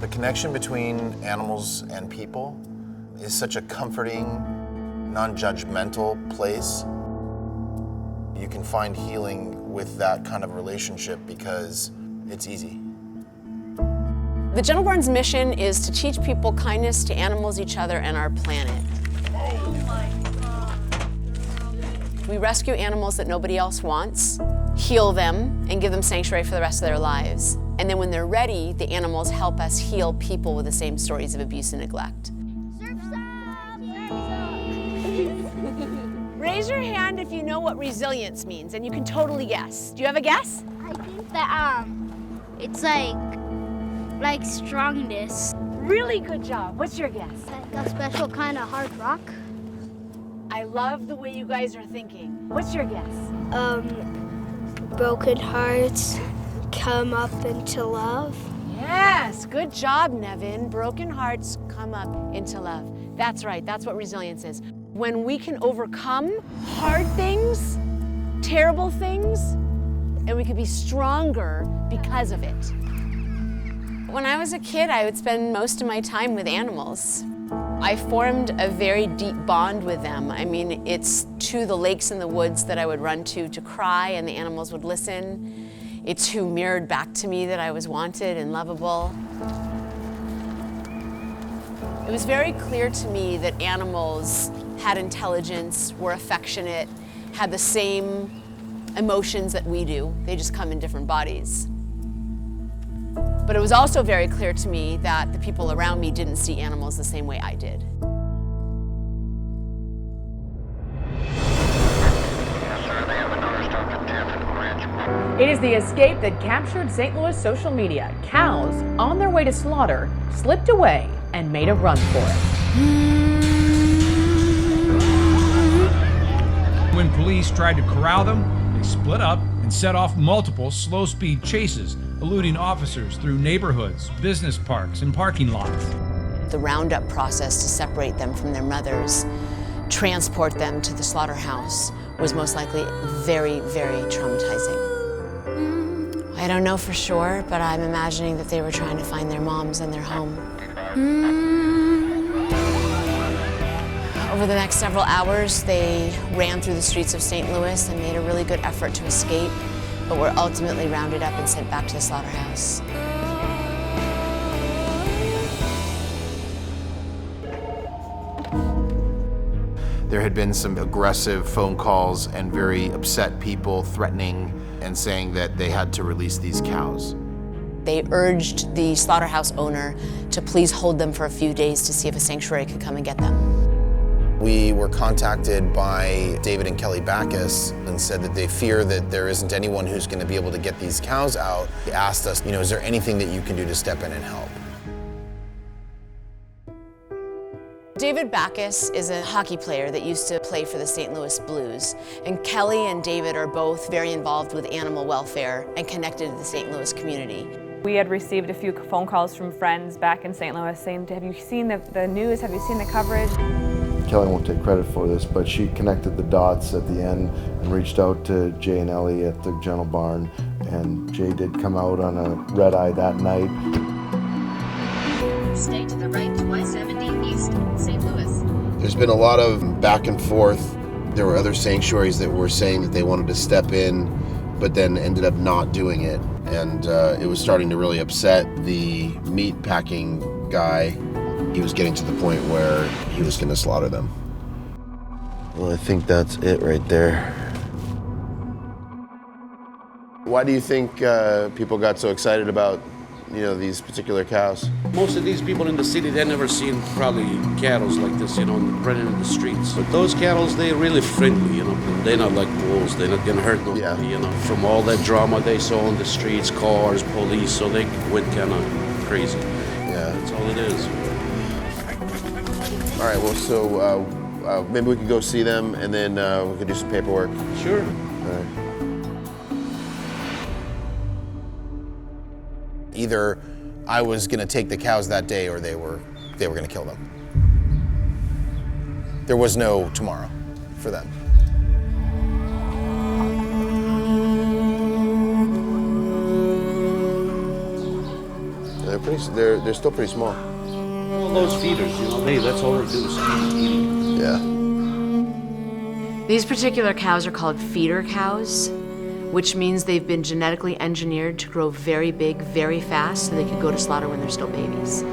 The connection between animals and people is such a comforting, non-judgmental place. You can find healing with that kind of relationship because it's easy. The Gentle Barn's mission is to teach people kindness to animals, each other, and our planet. We rescue animals that nobody else wants, heal them, and give them sanctuary for the rest of their lives. And then when they're ready, the animals help us heal people with the same stories of abuse and neglect. Raise your hand if you know what resilience means, and you can totally guess. Do you have a guess? I think that it's like strongness. Really good job. What's your guess? Like a special kind of hard rock. I love the way you guys are thinking. What's your guess? Broken hearts come up into love. Yes, good job, Nevin. Broken hearts come up into love. That's right, that's what resilience is. When we can overcome hard things, terrible things, and we can be stronger because of it. When I was a kid, I would spend most of my time with animals. I formed a very deep bond with them. I mean, it's to the lakes and the woods that I would run to cry, and the animals would listen. It's who mirrored back to me that I was wanted and lovable. It was very clear to me that animals had intelligence, were affectionate, had the same emotions that we do. They just come in different bodies. But it was also very clear to me that the people around me didn't see animals the same way I did. It is the escape that captured St. Louis social media. Cows on their way to slaughter slipped away and made a run for it. When police tried to corral them, they split up and set off multiple slow-speed chases, eluding officers through neighborhoods, business parks, and parking lots. The roundup process to separate them from their mothers, transport them to the slaughterhouse, was most likely very, very traumatizing. I don't know for sure, but I'm imagining that they were trying to find their moms and their home. Over the next several hours, they ran through the streets of St. Louis and made a really good effort to escape, but were ultimately rounded up and sent back to the slaughterhouse. There had been some aggressive phone calls and very upset people threatening and saying that they had to release these cows. They urged the slaughterhouse owner to please hold them for a few days to see if a sanctuary could come and get them. We were contacted by David and Kelly Backus and said that they fear that there isn't anyone who's going to be able to get these cows out. They asked us, is there anything that you can do to step in and help? David Backus is a hockey player that used to play for the St. Louis Blues. And Kelly and David are both very involved with animal welfare and connected to the St. Louis community. We had received a few phone calls from friends back in St. Louis saying, have you seen the news? Have you seen the coverage? Kelly won't take credit for this, but she connected the dots at the end and reached out to Jay and Ellie at the Gentle Barn. And Jay did come out on a red eye that night. Stay to the right to I-70 East, St. Louis. There's been a lot of back and forth. There were other sanctuaries that were saying that they wanted to step in, but then ended up not doing it. And it was starting to really upset the meat packing guy. He was getting to the point where he was going to slaughter them. Well, I think that's it right there. Why do you think people got so excited about, these particular cows? Most of these people in the city, they've never seen probably cattle like this, running in the streets. But those cattle, they're really friendly, They're not like wolves. They're not gonna hurt nobody, From all that drama they saw on the streets, cars, police, so they went kind of crazy. Yeah. That's all it is. All right, well, so maybe we could go see them and then we could do some paperwork. Sure. All right. Either I was going to take the cows that day or they were going to kill them. There was no tomorrow for them. They're pretty they're still pretty small. All those feeders, that's all they do is eating. Yeah. These particular cows are called feeder cows, which means they've been genetically engineered to grow very big, very fast, so they could go to slaughter when they're still babies.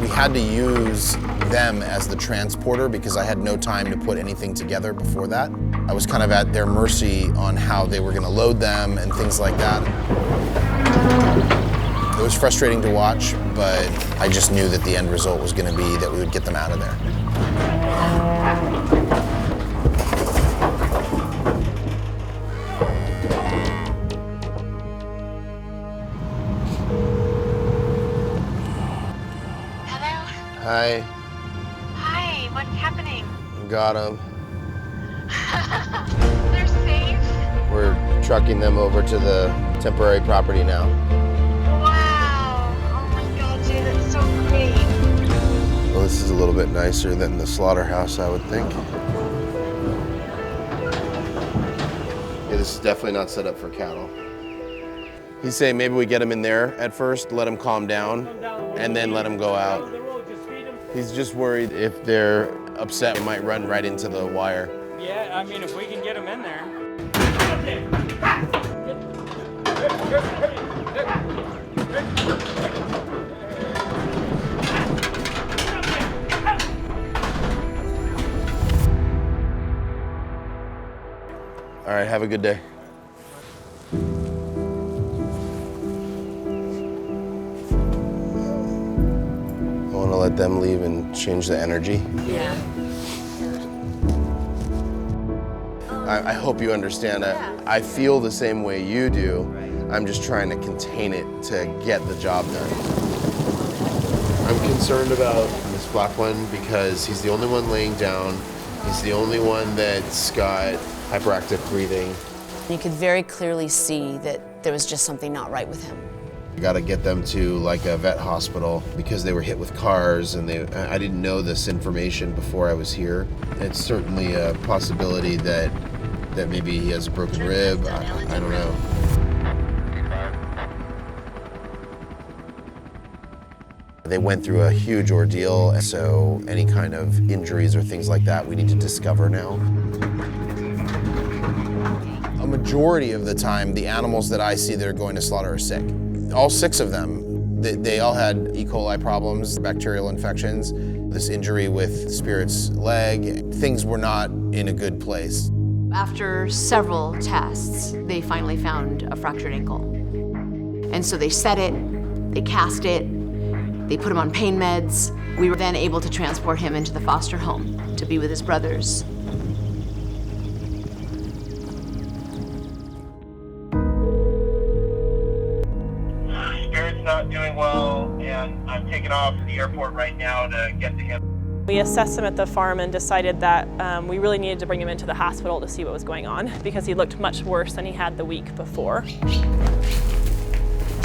We had to use them as the transporter because I had no time to put anything together before that. I was kind of at their mercy on how they were going to load them and things like that. It was frustrating to watch, but I just knew that the end result was going to be that we would get them out of there. Hi. Hi, what's happening? Got them. They're safe? We're trucking them over to the temporary property now. Wow. Oh my God, Jay, that's so great. Well, this is a little bit nicer than the slaughterhouse, I would think. Yeah, this is definitely not set up for cattle. He's saying maybe we get them in there at first, let them calm down, and then let them go out. He's just worried if they're upset, we might run right into the wire. Yeah, I mean, if we can get them in there. All right, have a good day. I want to let them leave and change the energy. Yeah. I hope you understand that. I feel the same way you do. I'm just trying to contain it to get the job done. I'm concerned about this black one because he's the only one laying down. He's the only one that's got hyperactive breathing. You could very clearly see that there was just something not right with him. I got to get them to like a vet hospital because they were hit with cars and I didn't know this information before I was here. It's certainly a possibility that maybe he has a broken rib. I don't know. They went through a huge ordeal, so any kind of injuries or things like that we need to discover now. A majority of the time, the animals that I see that are going to slaughter are sick. All 6 of them, they all had E. coli problems, bacterial infections, this injury with Spirit's leg. Things were not in a good place. After several tests, they finally found a fractured ankle. And so they set it, they cast it, they put him on pain meds. We were then able to transport him into the foster home to be with his brothers. Spirit's not doing well, and I'm taking off to the airport right now to get to him. We assessed him at the farm and decided that we really needed to bring him into the hospital to see what was going on because he looked much worse than he had the week before.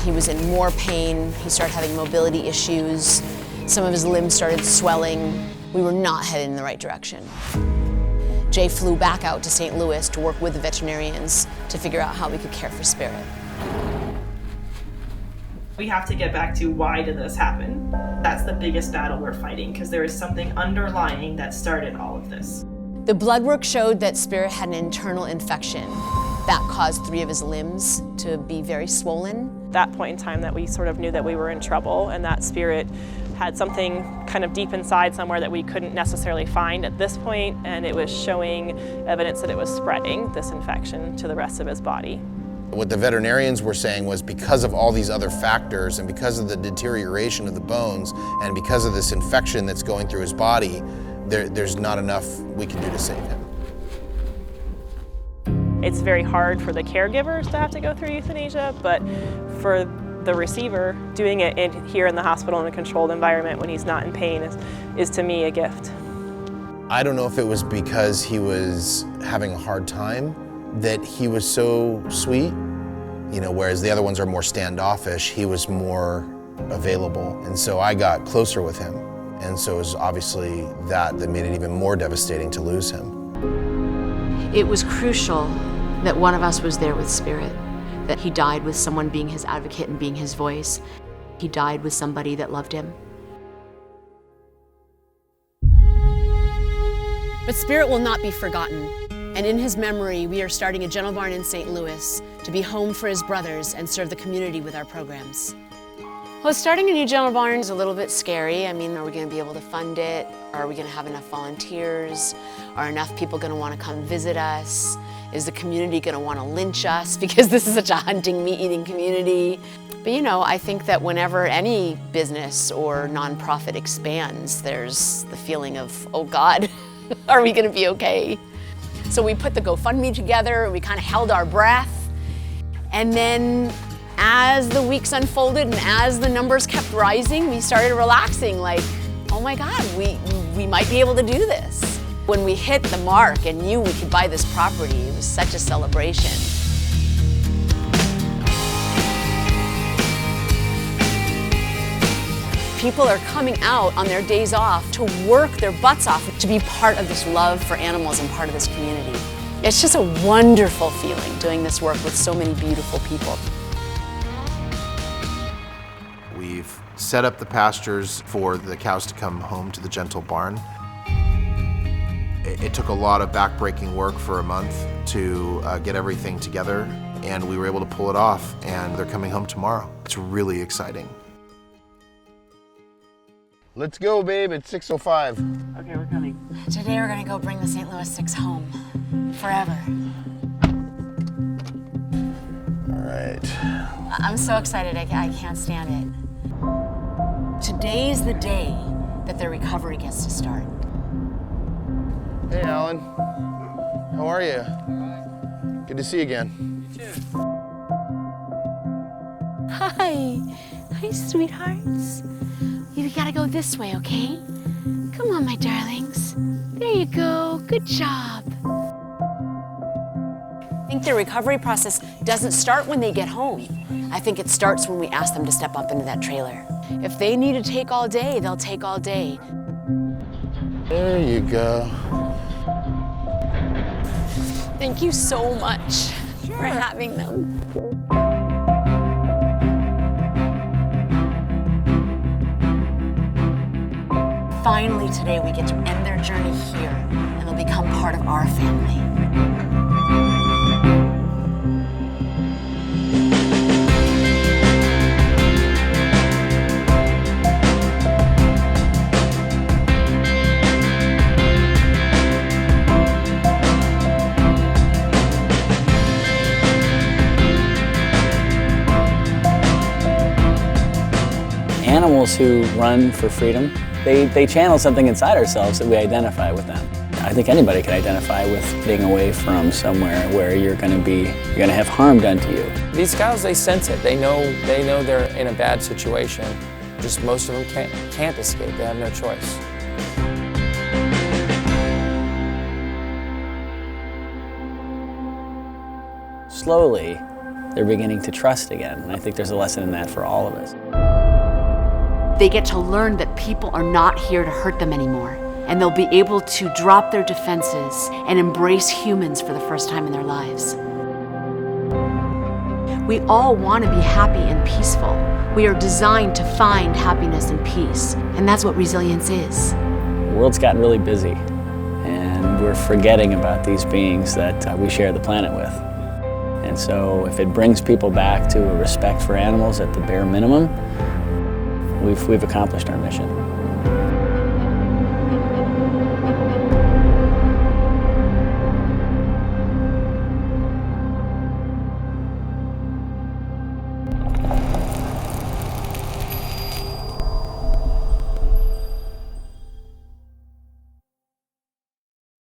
He was in more pain. He started having mobility issues. Some of his limbs started swelling. We were not headed in the right direction. Jay flew back out to St. Louis to work with the veterinarians to figure out how we could care for Spirit. We have to get back to why did this happen? That's the biggest battle we're fighting because there is something underlying that started all of this. The blood work showed that Spirit had an internal infection that caused 3 of his limbs to be very swollen. At that point in time that we sort of knew that we were in trouble and that Spirit had something kind of deep inside somewhere that we couldn't necessarily find at this point, and it was showing evidence that it was spreading this infection to the rest of his body. What the veterinarians were saying was because of all these other factors and because of the deterioration of the bones and because of this infection that's going through his body, there's not enough we can do to save him. It's very hard for the caregivers to have to go through euthanasia, but for the receiver, doing it here in the hospital in a controlled environment when he's not in pain is to me a gift. I don't know if it was because he was having a hard time that he was so sweet, whereas the other ones are more standoffish, he was more available. And so I got closer with him. And so it was obviously that made it even more devastating to lose him. It was crucial that one of us was there with Spirit, that he died with someone being his advocate and being his voice. He died with somebody that loved him. But Spirit will not be forgotten. And in his memory, we are starting a Gentle Barn in St. Louis to be home for his brothers and serve the community with our programs. Well, starting a new Gentle Barn is a little bit scary. I mean, are we going to be able to fund it? Are we going to have enough volunteers? Are enough people going to want to come visit us? Is the community going to want to lynch us because this is such a hunting, meat-eating community? But you know, I think that whenever any business or nonprofit expands, there's the feeling of, oh God, are we going to be okay? So we put the GoFundMe together, we kind of held our breath, and then as the weeks unfolded and as the numbers kept rising, we started relaxing, like, oh my God, we might be able to do this. When we hit the mark and knew we could buy this property, it was such a celebration. People are coming out on their days off to work their butts off to be part of this love for animals and part of this community. It's just a wonderful feeling doing this work with so many beautiful people. We've set up the pastures for the cows to come home to the Gentle Barn. It took a lot of backbreaking work for a month to get everything together, and we were able to pull it off, and they're coming home tomorrow. It's really exciting. Let's go, babe. It's 6:05. Okay, we're coming. Today we're gonna go bring the St. Louis 6 home. Forever. All right. I'm so excited, I can't stand it. Today's the day that their recovery gets to start. Hey, Alan. How are you? Good to see you again. You too. Hi. Hi, sweethearts. You gotta go this way, okay? Come on, my darlings. There you go. Good job. I think their recovery process doesn't start when they get home. I think it starts when we ask them to step up into that trailer. If they need to take all day, they'll take all day. There you go. Thank you so much for having them. Finally today we get to end their journey here and they'll become part of our family. Animals who run for freedom, they channel something inside ourselves that we identify with them. I think anybody can identify with being away from somewhere where you're going to have harm done to you. These cows, they sense it. They know they're in a bad situation. Just most of them can't escape. They have no choice. Slowly, they're beginning to trust again, and I think there's a lesson in that for all of us. They get to learn that people are not here to hurt them anymore, and they'll be able to drop their defenses and embrace humans for the first time in their lives. We all want to be happy and peaceful. We are designed to find happiness and peace, and that's what resilience is. The world's gotten really busy, and we're forgetting about these beings that we share the planet with. And so if it brings people back to a respect for animals at the bare minimum, we've accomplished our mission.